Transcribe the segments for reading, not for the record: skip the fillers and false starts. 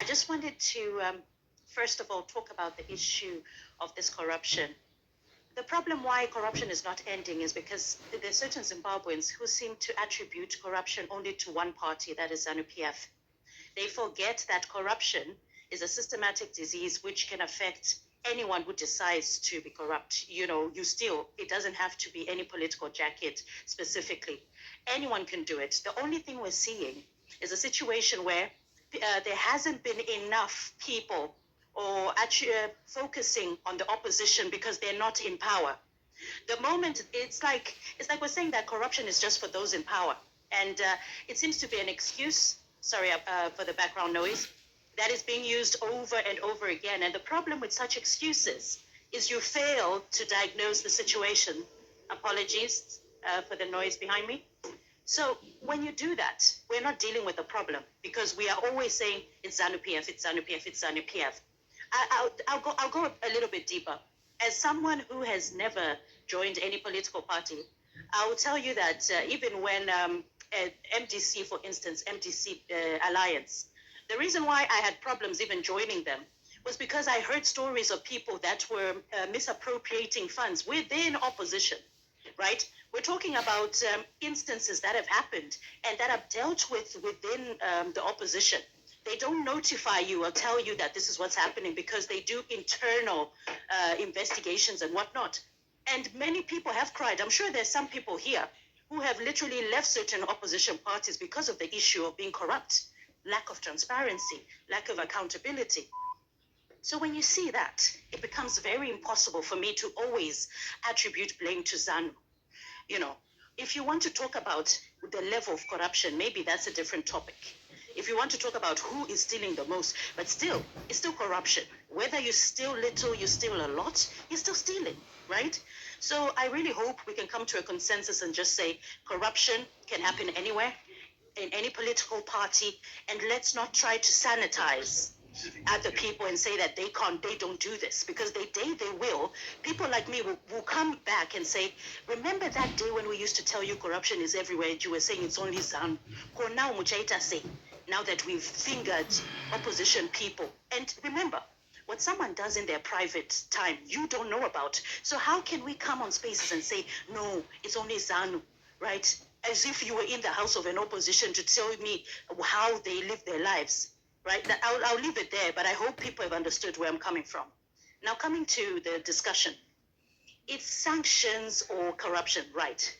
just wanted to, first of all, talk about the issue of this corruption. The problem why corruption is not ending is because there are certain Zimbabweans who seem to attribute corruption only to one party, that is ZANU-PF. They forget that corruption is a systematic disease which can affect anyone who decides to be corrupt. It doesn't have to be any political jacket specifically. Anyone can do it. The only thing we're seeing is a situation where there hasn't been enough people or actually focusing on the opposition because they're not in power. The moment it's like we're saying that corruption is just for those in power, and it seems to be an excuse. Sorry for the background noise. That is being used over and over again. And the problem with such excuses is you fail to diagnose the situation. Apologies for the noise behind me. So when you do that, we're not dealing with the problem because we are always saying it's ZANU-PF, it's ZANU-PF, it's ZANU-PF. I'll go a little bit deeper. As someone who has never joined any political party, I will tell you that even when MDC, for instance, MDC Alliance, the reason why I had problems even joining them was because I heard stories of people that were misappropriating funds within opposition, right? We're talking about instances that have happened and that are dealt with within the opposition. They don't notify you or tell you that this is what's happening because they do internal investigations and whatnot. And many people have cried. I'm sure there's some people here who have literally left certain opposition parties because of the issue of being corrupt, lack of transparency, lack of accountability. So when you see that, it becomes very impossible for me to always attribute blame to ZANU. If you want to talk about the level of corruption, maybe that's a different topic. If you want to talk about who is stealing the most, but still, it's still corruption. Whether you steal little, you steal a lot, you're still stealing, right? So I really hope we can come to a consensus and just say corruption can happen anywhere, in any political party, and let's not try to sanitize other people and say that they don't do this, because they will. People like me will come back and say, remember that day when we used to tell you corruption is everywhere and you were saying it's only ZANU? Now that we've fingered opposition people. And remember, what someone does in their private time, you don't know about. So how can we come on spaces and say, no, it's only ZANU, right? As if you were in the house of an opposition to tell me how they live their lives, right? I'll leave it there, but I hope people have understood where I'm coming from. Now, coming to the discussion, it's sanctions or corruption, right?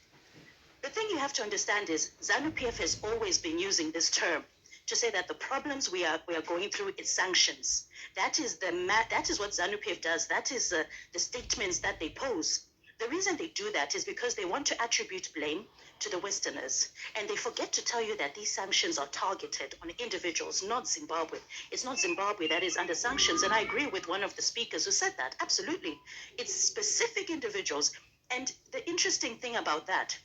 The thing you have to understand is ZANU-PF has always been using this term to say that the problems we are going through is sanctions. That is what ZANU-PF does. That is the statements that they pose. The reason they do that is because they want to attribute blame to the Westerners, and they forget to tell you that these sanctions are targeted on individuals, not Zimbabwe. It's not Zimbabwe that is under sanctions, and I agree with one of the speakers who said that. Absolutely. It's specific individuals, and the interesting thing about that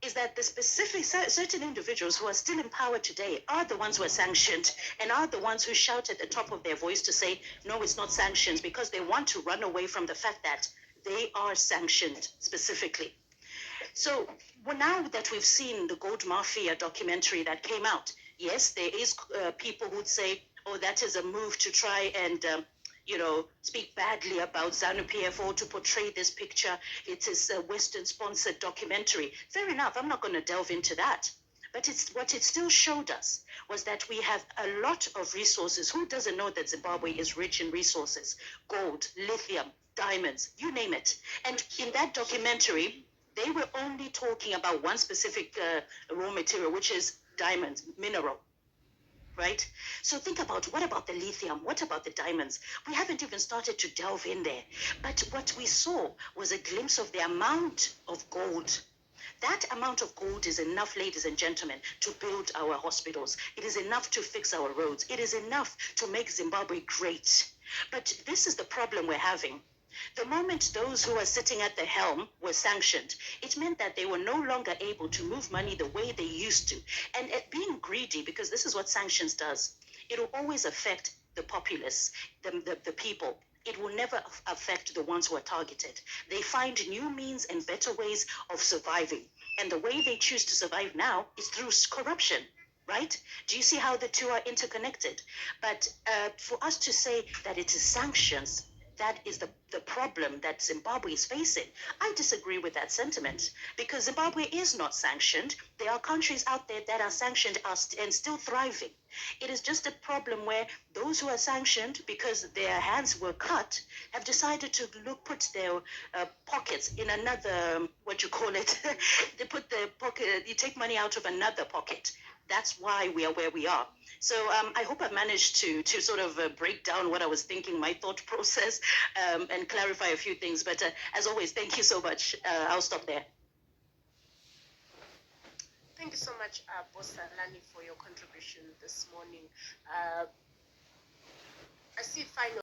is that the specific certain individuals who are still in power today are the ones who are sanctioned and are the ones who shout at the top of their voice to say, no, it's not sanctions, because they want to run away from the fact that they are sanctioned specifically. So now that we've seen the Gold Mafia documentary that came out, yes, there is people who'd say, oh, that is a move to try and speak badly about ZANU-PF or to portray this picture. It is a Western-sponsored documentary. Fair enough, I'm not going to delve into that. But what it still showed us was that we have a lot of resources. Who doesn't know that Zimbabwe is rich in resources? Gold, lithium, diamonds, you name it. And in that documentary, they were only talking about one specific raw material, which is diamonds, mineral. Right? So think about, what about the lithium? What about the diamonds? We haven't even started to delve in there. But what we saw was a glimpse of the amount of gold. That amount of gold is enough, ladies and gentlemen, to build our hospitals. It is enough to fix our roads. It is enough to make Zimbabwe great. But this is the problem we're having. The moment those who are sitting at the helm were sanctioned, it meant that they were no longer able to move money the way they used to. And being greedy, because this is what sanctions does, it will always affect the populace, the people. It will never affect the ones who are targeted. They find new means and better ways of surviving. And the way they choose to survive now is through corruption. right? Do you see how the two are interconnected? But for us to say that it is sanctions, that is the problem that Zimbabwe is facing. I disagree with that sentiment because Zimbabwe is not sanctioned. There are countries out there that are sanctioned and still thriving. It is just a problem where those who are sanctioned because their hands were cut have decided to put their pockets in another, what you call it, they put the pocket, you take money out of another pocket. That's why we are where we are. So I hope I managed to sort of break down what I was thinking, my thought process, and clarify a few things. But as always, thank you so much. I'll stop there. Thank you so much, Boss Alani, for your contribution this morning. I see final